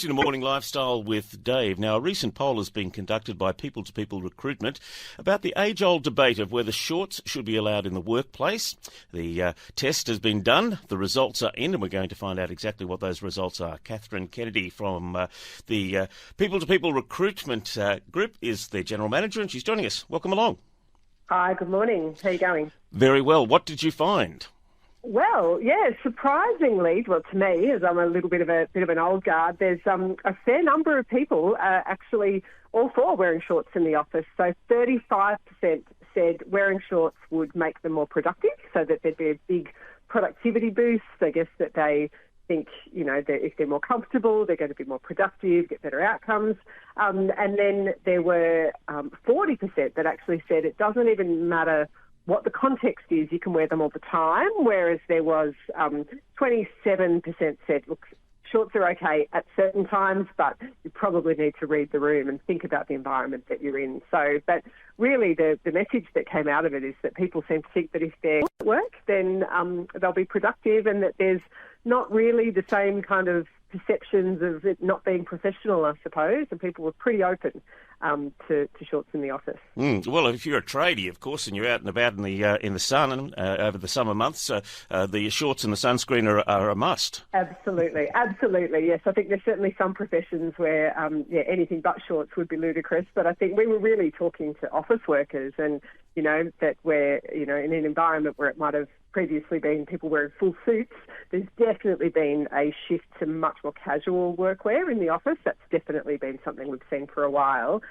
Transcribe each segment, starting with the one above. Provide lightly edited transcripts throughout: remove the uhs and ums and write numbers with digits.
In a morning lifestyle with Dave. Now, a recent poll has been conducted by people2people Recruitment about the age-old debate of whether shorts should be allowed in the workplace. The test has been done. The results are in, and we're going to find out exactly what those results are. Catherine Kennedy from the people2people Recruitment group is the general manager, and she's joining us. Welcome along. Hi, good morning. How are you going? Very well. What did you find? Well, yeah, surprisingly, well, to me, as I'm a little bit of an old guard, there's a fair number of people actually all for wearing shorts in the office. So 35% said wearing shorts would make them more productive, so that there'd be a big productivity boost. I guess that they think, you know, that if they're more comfortable, they're going to be more productive, get better outcomes. And then there were 40% that actually said it doesn't even matter what the context is, you can wear them all the time, whereas there was 27% said, look, shorts are okay at certain times, but you probably need to read the room and think about the environment that you're in. So, but really the message that came out of it is that people seem to think that if they're at work, then they'll be productive, and that there's not really the same kind of perceptions of it not being professional, I suppose, and people were pretty open to shorts in the office. Well, if you're a tradie, of course, and you're out and about in the sun and over the summer months, the shorts and the sunscreen are a must. Absolutely, yes. I think there's certainly some professions where anything but shorts would be ludicrous, but I think we were really talking to office workers, and you know that we're in an environment where it might have previously been people wearing full suits. There's definitely been a shift to much more casual workwear in the office. That's definitely been something we've seen for a while.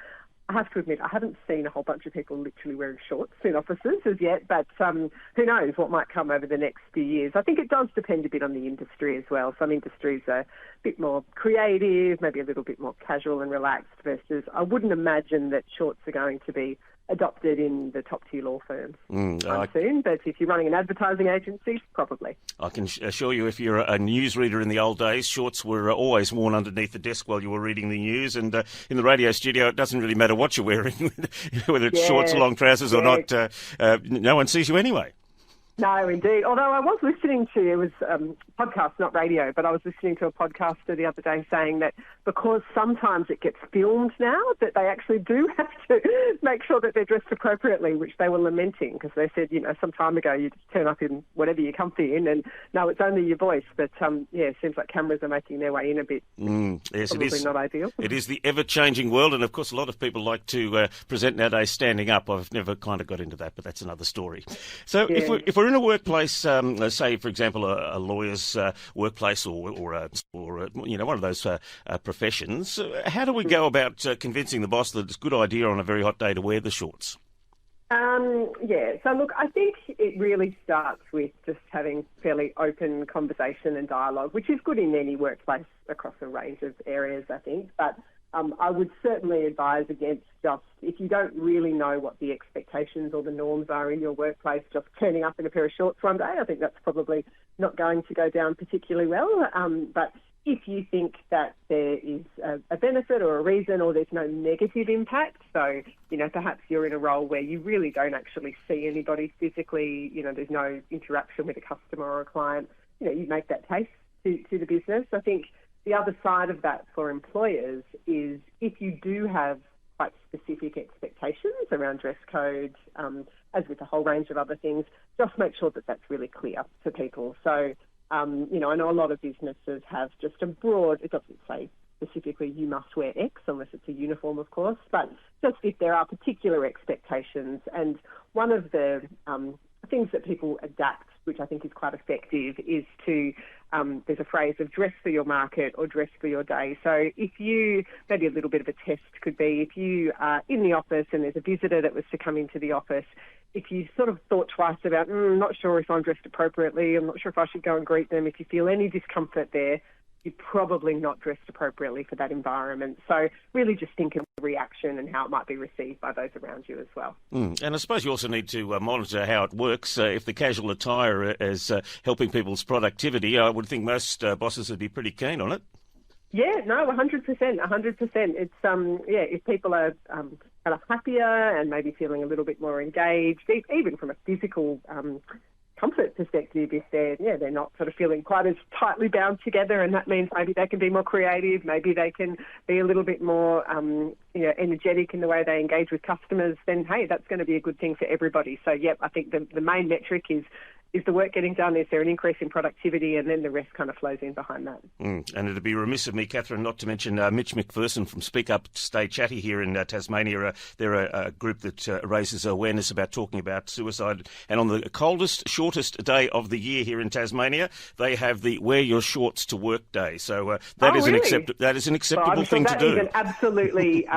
I have to admit, I haven't seen a whole bunch of people literally wearing shorts in offices as yet, but who knows what might come over the next few years. I think it does depend a bit on the industry as well. Some industries are a bit more creative, maybe a little bit more casual and relaxed, versus I wouldn't imagine that shorts are going to be adopted in the top-tier law firms soon, but if you're running an advertising agency, probably. I can assure you, if you're a newsreader in the old days, shorts were always worn underneath the desk while you were reading the news, and in the radio studio, it doesn't really matter what you're wearing, whether it's shorts, long trousers or not, no one sees you anyway. No, indeed. Although I was listening to, it was podcast, not radio, but I was listening to a podcaster the other day saying that because sometimes it gets filmed now, that they actually do have to make sure that they're dressed appropriately, which they were lamenting, because they said, some time ago you just turn up in whatever you're comfy in, and no, it's only your voice. But it seems like cameras are making their way in a bit. Yes, probably it is not ideal. It is the ever-changing world, and of course a lot of people like to present nowadays standing up. I've never kind of got into that, but that's another story. So if we're in a workplace, say for example a lawyer's workplace or one of those professions, how do we go about convincing the boss that it's a good idea on a very hot day to wear the shorts? So look, I think it really starts with just having fairly open conversation and dialogue, which is good in any workplace across a range of areas, I think. But I would certainly advise against just, if you don't really know what the expectations or the norms are in your workplace, just turning up in a pair of shorts one day. I think that's probably not going to go down particularly well. But if you think that there is a benefit or a reason, or there's no negative impact, so, perhaps you're in a role where you really don't actually see anybody physically, there's no interaction with a customer or a client, you make that case to the business. I think the other side of that for employers is if you do have quite specific expectations around dress codes, as with a whole range of other things, just make sure that that's really clear for people. So, I know a lot of businesses have just a broad, it doesn't say specifically you must wear X unless it's a uniform, of course, but just if there are particular expectations. And one of the things that people adapt, which I think is quite effective, is to, there's a phrase of dress for your market or dress for your day. So if you, maybe a little bit of a test could be, if you are in the office and there's a visitor that was to come into the office, if you sort of thought twice about, not sure if I'm dressed appropriately, I'm not sure if I should go and greet them, if you feel any discomfort there, you're probably not dressed appropriately for that environment. So really just think of the reaction and how it might be received by those around you as well. And I suppose you also need to monitor how it works. If the casual attire is helping people's productivity, I would think most bosses would be pretty keen on it. Yeah, no, 100%. It's, if people are kind of happier and maybe feeling a little bit more engaged, even from a physical comfort perspective, if they're not sort of feeling quite as tightly bound together, and that means maybe they can be more creative, maybe they can be a little bit more energetic in the way they engage with customers, then hey, that's going to be a good thing for everybody. So I think the main metric is the work getting done? Is there an increase in productivity? And then the rest kind of flows in behind that. And it'd be remiss of me, Catherine, not to mention Mitch McPherson from Speak Up, Stay Chatty here in Tasmania. They're a group that raises awareness about talking about suicide. And on the coldest, shortest day of the year here in Tasmania, they have the Wear Your Shorts to Work Day. So that is an acceptable thing to do. That is an absolutely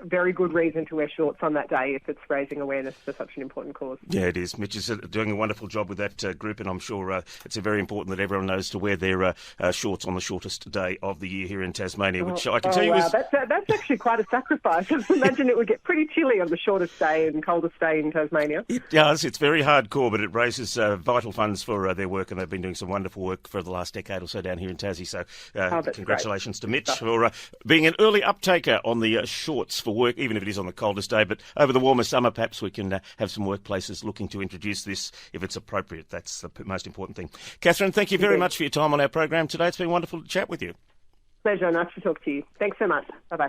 very good reason to wear shorts on that day if it's raising awareness for such an important cause. Yeah, it is. Mitch is doing a wonderful job with that group, and I'm sure it's very important that everyone knows to wear their shorts on the shortest day of the year here in Tasmania, which I can tell you is... That's actually quite a sacrifice. I imagine it would get pretty chilly on the shortest day and coldest day in Tasmania. It does. It's very hardcore, but it raises vital funds for their work, and they've been doing some wonderful work for the last decade or so down here in Tassie. So congratulations to Mitch for being an early uptaker on the shorts for work, even if it is on the coldest day. But over the warmer summer, perhaps we can have some workplaces looking to introduce this if it's appropriate. That's the most important thing. Catherine, thank you very much for your time on our program today. It's been wonderful to chat with you. Pleasure. Nice to talk to you. Thanks so much. Bye-bye.